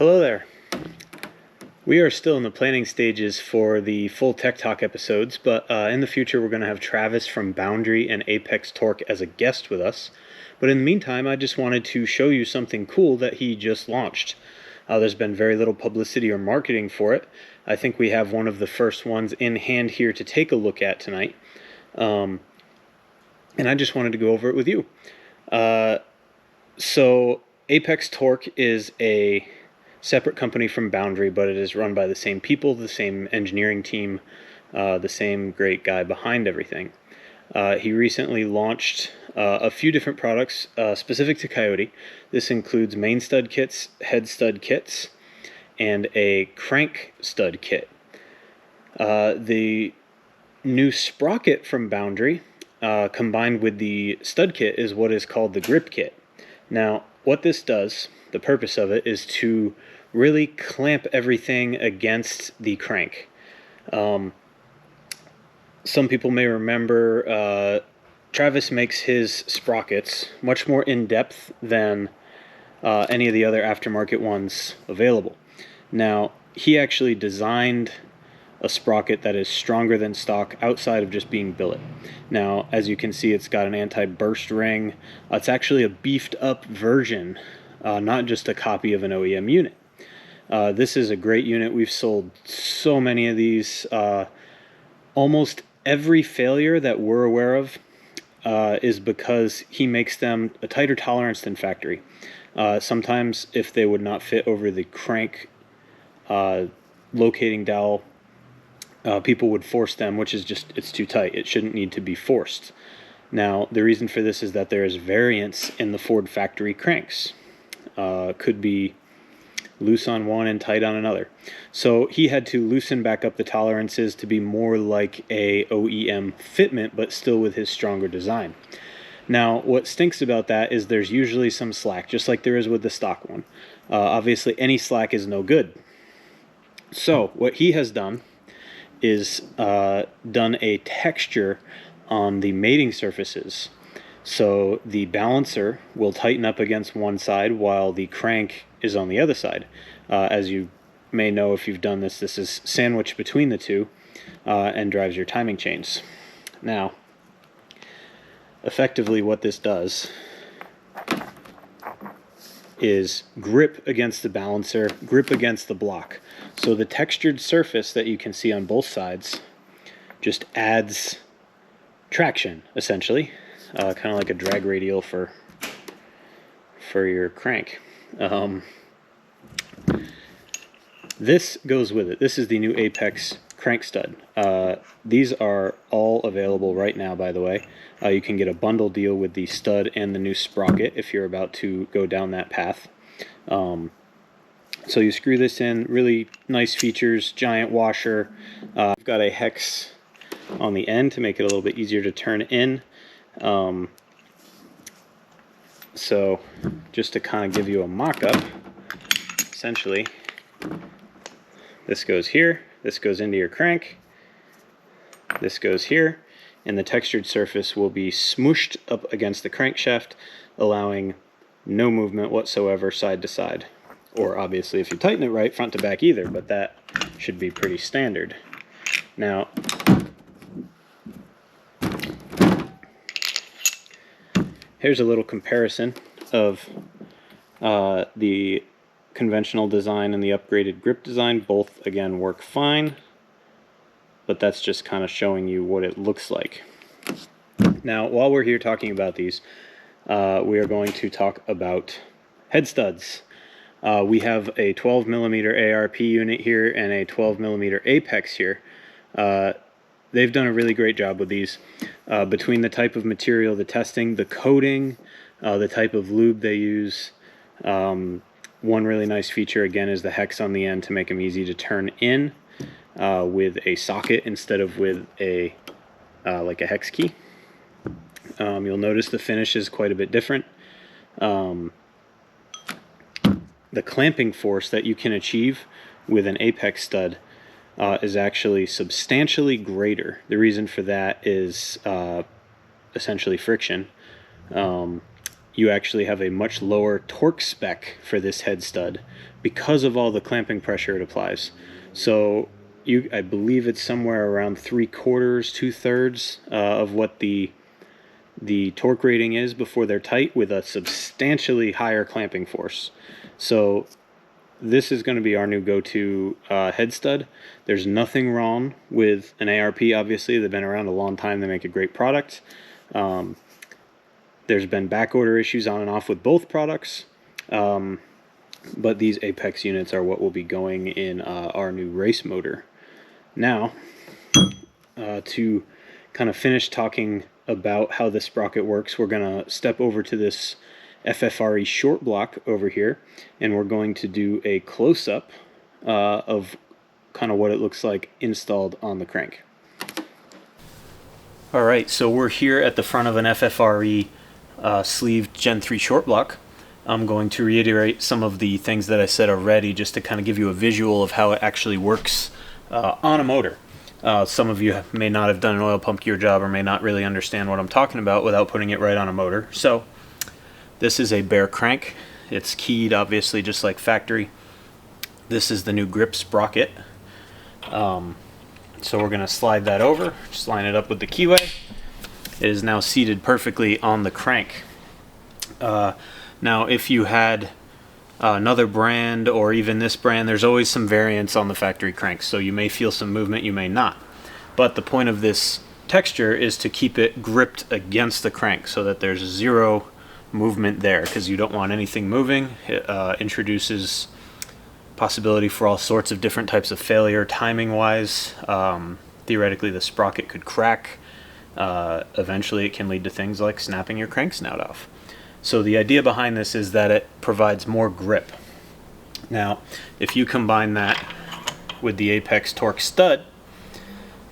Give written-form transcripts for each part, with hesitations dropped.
Hello there. We are still in the planning stages for the full Tech Talk episodes, but in the future we're going to have Travis from Boundary and Apex Torque as a guest with us. But in the meantime, I just wanted to show you something cool that he just launched. There's been very little publicity or marketing for it. I think we have one of the first ones in hand here to take a look at tonight. And I just wanted to go over it with you. So Apex Torque is a separate company from Boundary, but it is run by the same people, the same engineering team, the same great guy behind everything. He recently launched a few different products specific to Coyote. This includes main stud kits, head stud kits, and a crank stud kit. The new sprocket from Boundary combined with the stud kit is what is called the grip kit. Now, what this does, the purpose of it, is to really clamp everything against the crank. Some people may remember Travis makes his sprockets much more in-depth than any of the other aftermarket ones available. Now, he actually designed a sprocket that is stronger than stock outside of just being billet. Now, as you can see, it's got an anti-burst ring. It's actually a beefed up version, not just a copy of an OEM unit. This is a great unit. We've sold so many of these. Almost every failure that we're aware of is because he makes them a tighter tolerance than factory. Sometimes if they would not fit over the crank locating dowel, people would force them, which is just, it's too tight. It shouldn't need to be forced. Now, the reason for this is that there is variance in the Ford factory cranks. Could be loose on one and tight on another. So he had to loosen back up the tolerances to be more like a OEM fitment, but still with his stronger design. Now, what stinks about that is there's usually some slack, just like there is with the stock one. Obviously, any slack is no good. So what he has done is done a texture on the mating surfaces. So the balancer will tighten up against one side while the crank is on the other side. As you may know if you've done this, this is sandwiched between the two and drives your timing chains. Now, effectively what this does is grip against the balancer, grip against the block. So the textured surface that you can see on both sides just adds traction, essentially. Kind of like a drag radial for your crank. This goes with it. This is the new Apex crank stud. These are all available right now, by the way. You can get a bundle deal with the stud and the new sprocket if you're about to go down that path. So you screw this in, really nice features, giant washer. We've got a hex on the end to make it a little bit easier to turn in. So just to kind of give you a mock-up, essentially this goes here, this goes into your crank, this goes here, and the textured surface will be smooshed up against the crankshaft, allowing no movement whatsoever side to side, or obviously if you tighten it right, front to back either, but that should be pretty standard. Now, here's a little comparison of the conventional design and the upgraded grip design. Both, again, work fine, but that's just kind of showing you what it looks like. Now, while we're here talking about these, we are going to talk about head studs. We have a 12mm ARP unit here and a 12mm Apex here. They've done a really great job with these. Between the type of material, the testing, the coating, the type of lube they use. One really nice feature, again, is the hex on the end to make them easy to turn in with a socket instead of with a like a hex key. You'll notice the finish is quite a bit different. The clamping force that you can achieve with an Apex stud is actually substantially greater. The reason for that is essentially friction. you actually have a much lower torque spec for this head stud because of all the clamping pressure it applies. So I believe it's somewhere around 3/4, 2/3 of what the torque rating is before they're tight, with a substantially higher clamping force. So this is going to be our new go-to head stud. There's nothing wrong with an ARP, obviously. They've been around a long time. They make a great product. There's been backorder issues on and off with both products, but these Apex units are what will be going in our new race motor. Now, to kind of finish talking about how the sprocket works, we're going to step over to this FFRE short block over here, and we're going to do a close-up of kind of what it looks like installed on the crank. Alright, so we're here at the front of an FFRE sleeved Gen 3 short block. I'm going to reiterate some of the things that I said already, just to kind of give you a visual of how it actually works on a motor. Some of you may not have done an oil pump gear job or may not really understand what I'm talking about without putting it right on a motor. So this is a bare crank. It's keyed, obviously, just like factory. This is the new grip sprocket. So we're going to slide that over, just line it up with the keyway. It is now seated perfectly on the crank. Now, if you had another brand or even this brand, there's always some variance on the factory cranks, so you may feel some movement, you may not. But the point of this texture is to keep it gripped against the crank so that there's zero movement there, because you don't want anything moving. It introduces possibility for all sorts of different types of failure timing wise. Theoretically, the sprocket could crack. Eventually it can lead to things like snapping your crank snout off. So the idea behind this is that it provides more grip. Now, if you combine that with the Apex torque stud,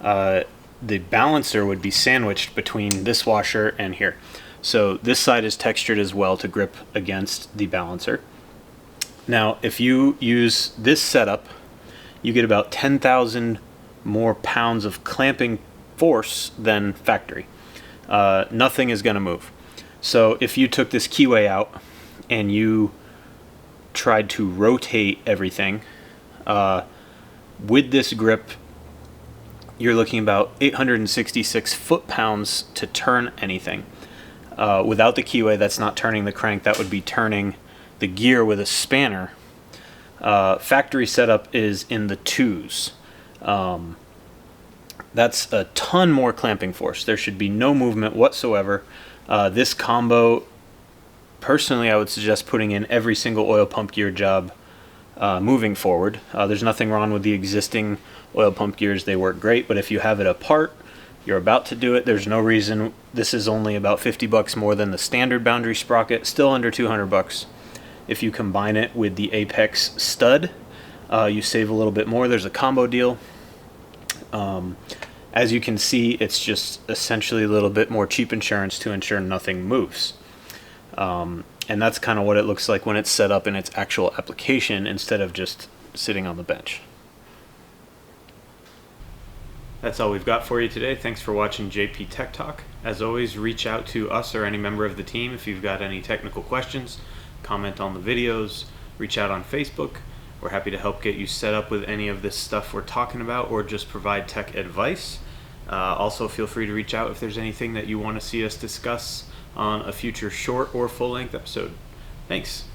the balancer would be sandwiched between this washer and here. So this side is textured as well to grip against the balancer. Now, if you use this setup, you get about 10,000 more pounds of clamping force than factory. Nothing is going to move. So if you took this keyway out and you tried to rotate everything with this grip, you're looking about 866 foot-pounds to turn anything. Without the keyway, that's not turning the crank, that would be turning the gear with a spanner. Factory setup is in the 2s. That's a ton more clamping force. There should be no movement whatsoever. This combo, personally, I would suggest putting in every single oil pump gear job moving forward. There's nothing wrong with the existing oil pump gears. They work great, but if you have it apart, you're about to do it, there's no reason. This is only about 50 bucks more than the standard Boundary sprocket, still under 200 bucks. If you combine it with the Apex stud, you save a little bit more. There's a combo deal. As you can see, it's just essentially a little bit more cheap insurance to ensure nothing moves. And that's kind of what it looks like when it's set up in its actual application instead of just sitting on the bench. That's all we've got for you today. Thanks for watching JP Tech Talk. As always, reach out to us or any member of the team if you've got any technical questions. Comment on the videos, reach out on Facebook. We're happy to help get you set up with any of this stuff we're talking about, or just provide tech advice. Also, feel free to reach out if there's anything that you want to see us discuss on a future short or full-length episode. Thanks.